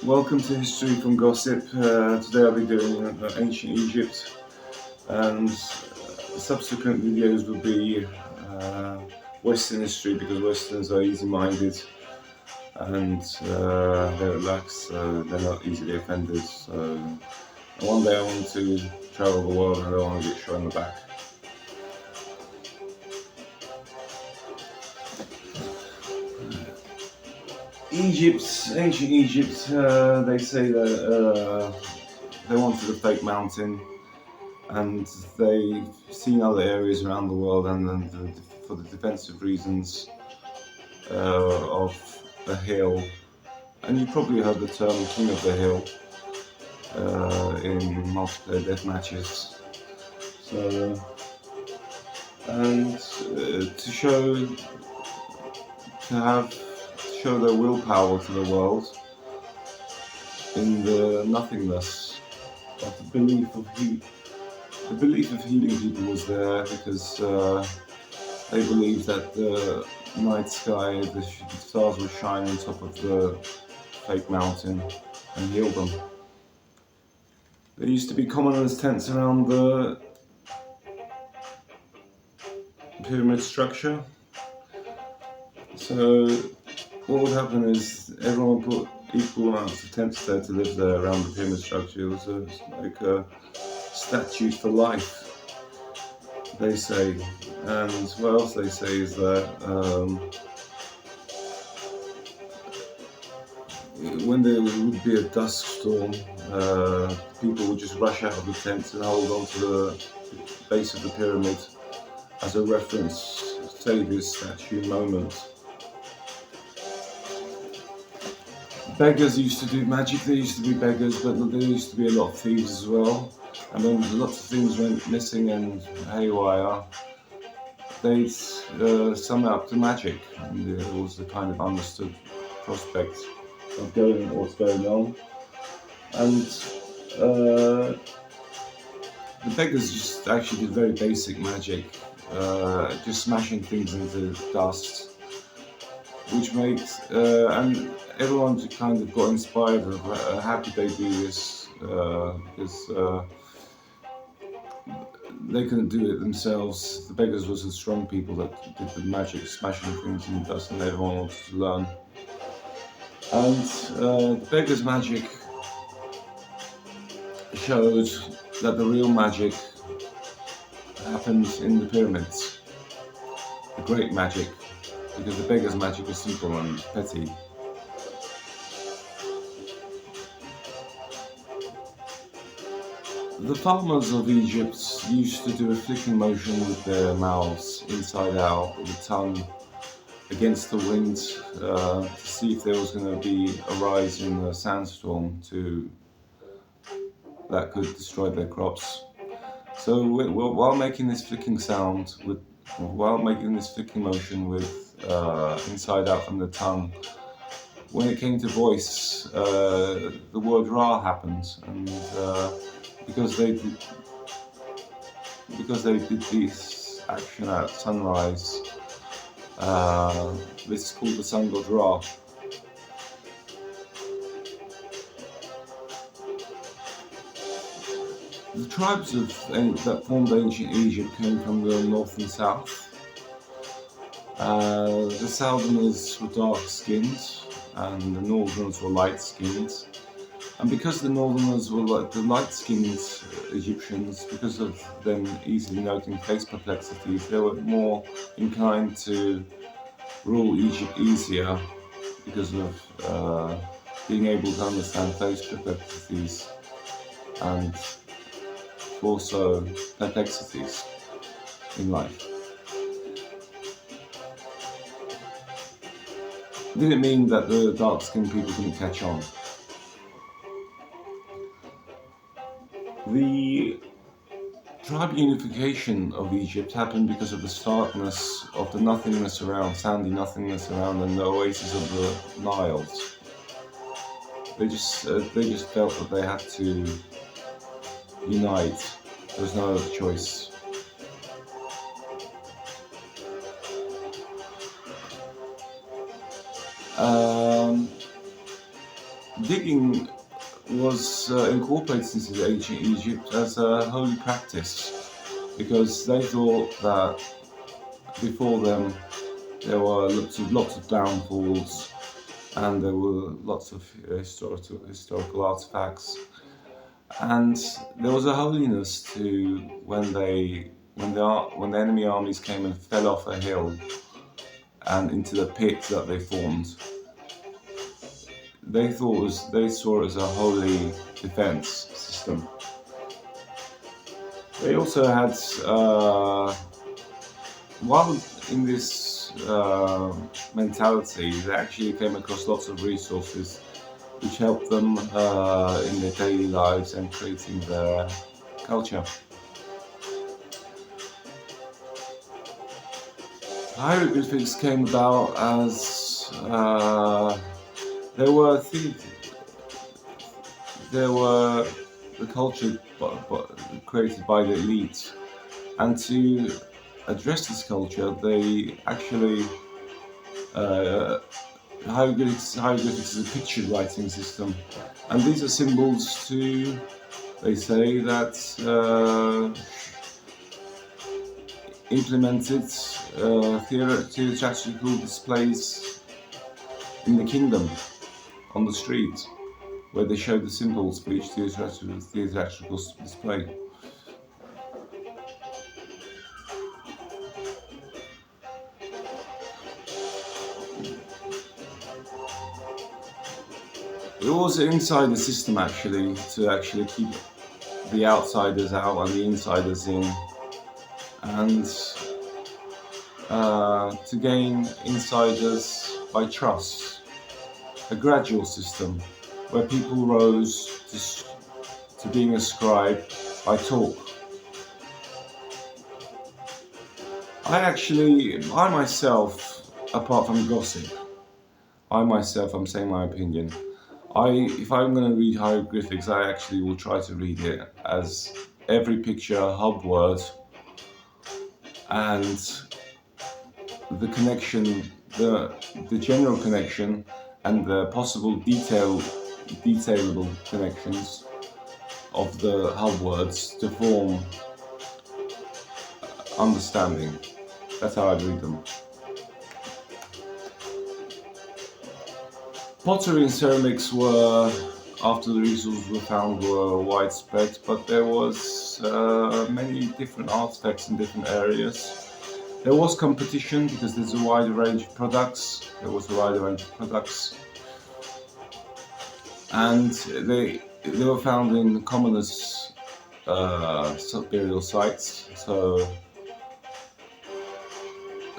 Welcome to History from Gossip. Today I'll be doing ancient Egypt, and subsequent videos will be Western history because Westerns are easy-minded and they're relaxed, they're not easily offended. So one day I want to travel the world and I don't want to get shot in the back. Ancient Egypt, they say that they wanted a fake mountain, and they've seen other areas around the world, and then for the defensive reasons of the hill. And you probably heard the term King of the Hill in multiplayer death matches. So, and to show their willpower to the world in the nothingness. But the belief of healing people was there because they believed that the night sky, the stars would shine on top of the fake mountain and heal them. There used to be commoners' tents around the pyramid structure. So what would happen is everyone put equal amounts of tents there to live there around the pyramid structure. It was like a statue for life, they say. And what else they say is that when there would be a dusk storm, people would just rush out of the tents and hold on to the base of the pyramid as a reference, save this statue moment. Beggars used to do magic. There used to be beggars, but there used to be a lot of thieves as well. And when lots of things went missing and haywire, they'd sum up to magic. And it was the kind of understood prospect of what's going on. And the beggars just actually did very basic magic, just smashing things into dust, which made and everyone kind of got inspired of how could they do this, because they couldn't do it themselves. The beggars was the strong people that did the magic, smashing things in dust, and everyone wanted to learn. And the beggars' magic showed that the real magic happened in the pyramids, the great magic, because the beggars' magic was simple and petty. The farmers of Egypt used to do a flicking motion with their mouths inside out, with the tongue against the wind, to see if there was going to be a rise in a sandstorm that could destroy their crops. So while making this flicking motion with inside out from the tongue, when it came to voice, the word Ra happened, and because they did this action at sunrise, this is called the sun god Ra. The tribes that formed ancient Egypt came from the north and south. The southerners were dark-skinned and the northerners were light-skinned. And because the northerners were like the light-skinned Egyptians, because of them easily noting face perplexities, they were more inclined to rule Egypt easier because of being able to understand face perplexities and also perplexities in life. It didn't mean that the dark-skinned people didn't catch on. The tribe unification of Egypt happened because of the starkness of the nothingness around, sandy nothingness around, and the oases of the Niles. They just felt that they had to unite. There was no other choice. digging was incorporated into ancient Egypt as a holy practice because they thought that before them there were lots of downfalls and there were lots of historical artifacts, and there was a holiness to when the enemy armies came and fell off a hill and into the pit that they formed. They saw it as a holy defense system. They also had, while in this mentality, they actually came across lots of resources which helped them in their daily lives and creating their culture. Hieroglyphics came about as there were the culture created by the elite, and to address this culture, they actually hieroglyphics is a picture writing system, and these are symbols to, they say, that implemented theatrical displays in the kingdom on the street, where they showed the symbols for each theatrical display. It was inside the system actually, to actually keep the outsiders out and the insiders in, and to gain insiders by trust. A gradual system where people rose to being a scribe by talk. I myself, apart from gossip, I'm saying my opinion. If I'm going to read hieroglyphics, I actually will try to read it as every picture a hub word, and the connection, the general connection, and the possible detailable connections of the hub words to form understanding. That's how I read them. Pottery and ceramics were, after the resources were found, were widespread, but there was many different artifacts in different areas. There was competition because there's a wide range of products. And they were found in commoners' burial sites. So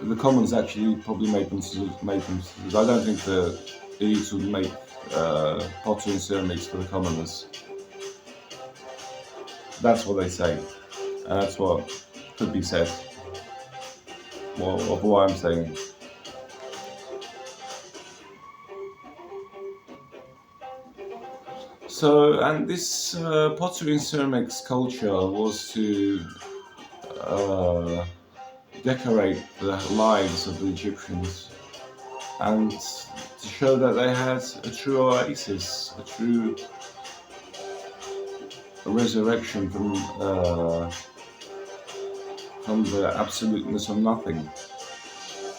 the commons actually probably made them. I don't think the elites would make pottery and ceramics for the commoners. That's what they say, and that's what could be said. Of what I'm saying. So, and this pottery and ceramics culture was to decorate the lives of the Egyptians and to show that they had a true oasis, a true resurrection from the absoluteness of nothing.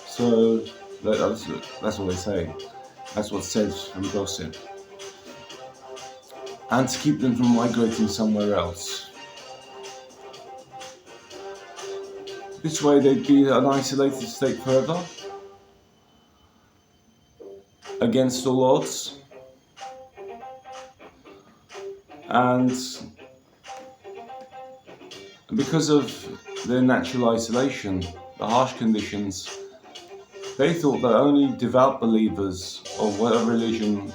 So that's what they say. That's what's said from gossip. And to keep them from migrating somewhere else. This way they'd be an isolated state forever, against all odds, and because of their natural isolation, the harsh conditions, they thought that only devout believers of whatever religion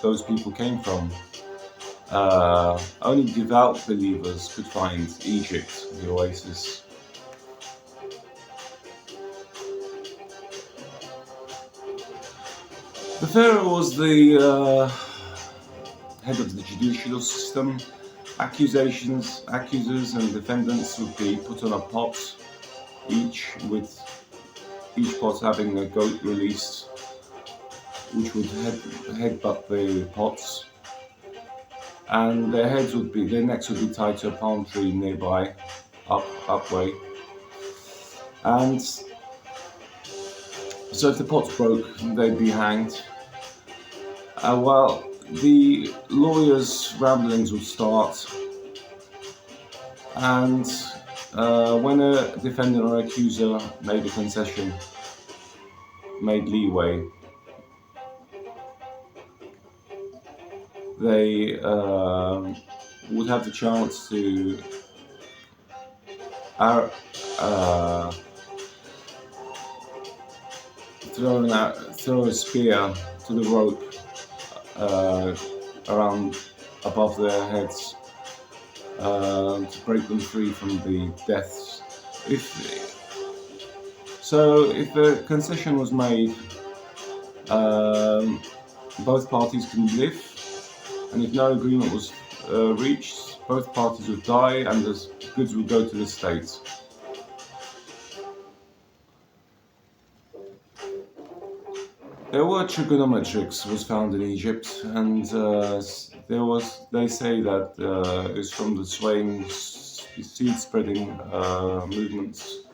those people came from, only devout believers could find Egypt, the oasis. The pharaoh was the head of the judicial system. Accusers and defendants would be put on a pot, with each pot having a goat released which would headbutt the pots, and their necks would be tied to a palm tree nearby, upway, and so if the pots broke, they'd be hanged. Well, the lawyers' ramblings would start, and when a defendant or accuser made a concession, made leeway, they would have the chance to throw a spear to the rope around above their heads to break them free from the deaths. If the concession was made, both parties can live, and if no agreement was reached, both parties would die and the goods would go to the state. There were trigonometrics was found in Egypt, and they say that it's from the swaying seed spreading movements.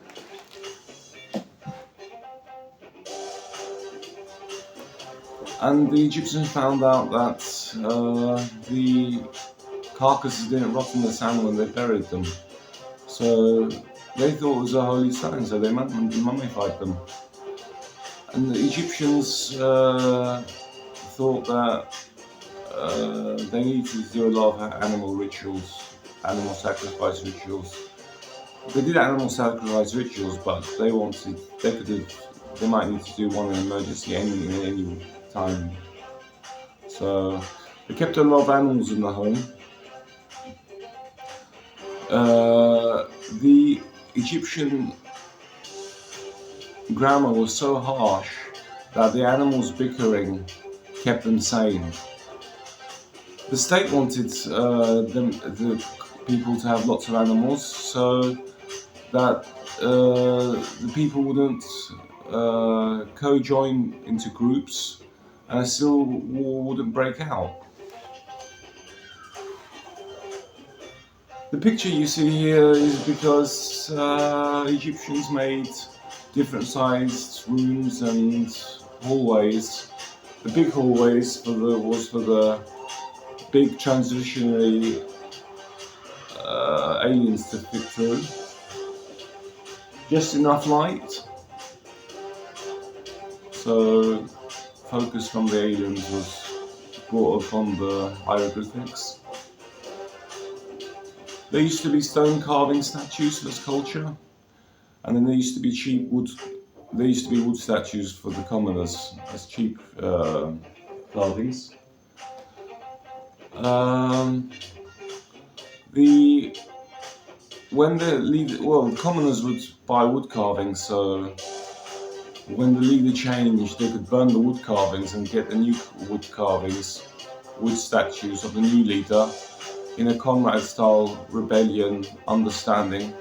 And the Egyptians found out that the carcasses didn't rot in the sand when they buried them, so they thought it was a holy sign, so they mummified them. And the Egyptians thought that they needed to do a lot of animal sacrifice rituals. They did animal sacrifice rituals, but they might need to do one in emergency any time. So they kept a lot of animals in the home. The Egyptian grammar was so harsh that the animals bickering kept them sane. The state wanted the people to have lots of animals so that the people wouldn't co-join into groups and a civil war wouldn't break out. The picture you see here is because Egyptians made different sized rooms and hallways. The big hallways was for the big transitionary aliens to fit through. Just enough light, so focus from the aliens was brought upon the hieroglyphics. There used to be stone carving statues for this culture, and then there used to be wood statues for the commoners as cheap carvings. The commoners would buy wood carvings, so when the leader changed, they could burn the wood carvings and get the new wood statues of the new leader in a comrade-style rebellion understanding.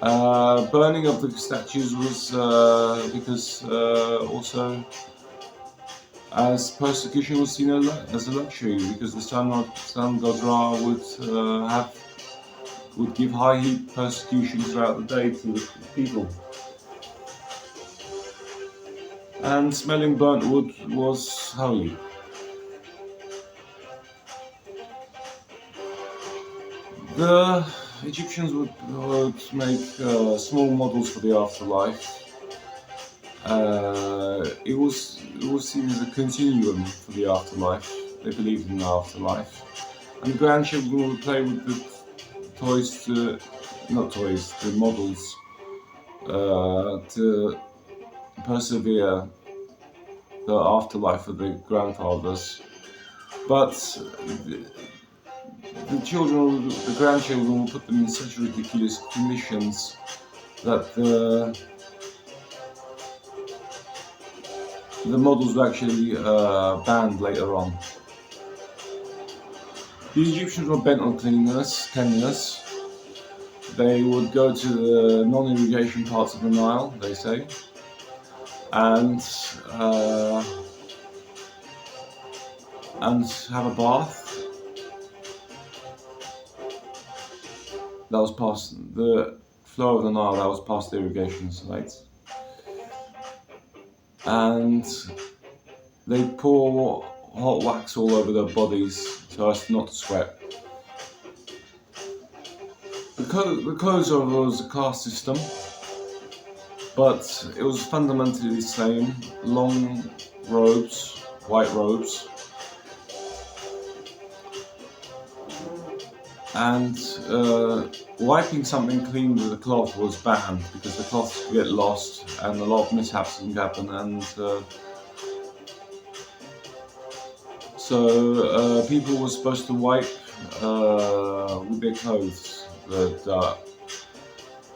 Burning of the statues was because also as persecution was seen as a luxury, because the sun god Ra would give high heat persecution throughout the day to the people. And smelling burnt wood was holy. The Egyptians would make small models for the afterlife. It was seen as a continuum for the afterlife. They believed in the afterlife, and the grandchildren would play with the models to persevere the afterlife of the grandfathers. But the grandchildren will put them in such ridiculous conditions that the models were actually banned later on. The Egyptians were bent on cleanliness. They would go to the non-irrigation parts of the Nile, they say, and and have a bath. That was past the flow of the Nile. That was past the irrigation sites, and they pour hot wax all over their bodies so as not to sweat. The clothes was a caste system, but it was fundamentally the same: long robes, white robes, and wiping something clean with a cloth was banned because the cloths could get lost and a lot of mishaps can happen. And so people were supposed to wipe with their clothes the dirt,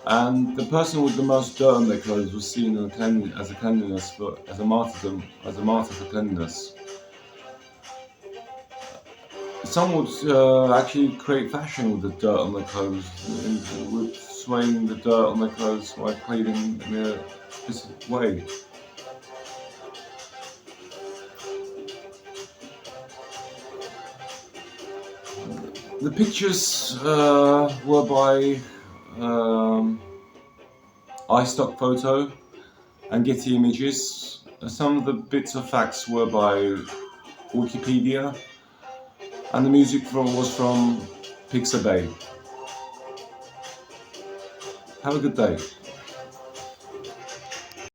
and the person with the most dirt on their clothes was seen as a cleanliness, as a martyrdom, as a martyr for cleanliness. Some would actually create fashion with the dirt on their clothes, with swaying the dirt on their clothes while cleaning in a specific way. The pictures were by iStock Photo and Getty Images. Some of the bits of facts were by Wikipedia, and the music was from Pixabay. Have a good day.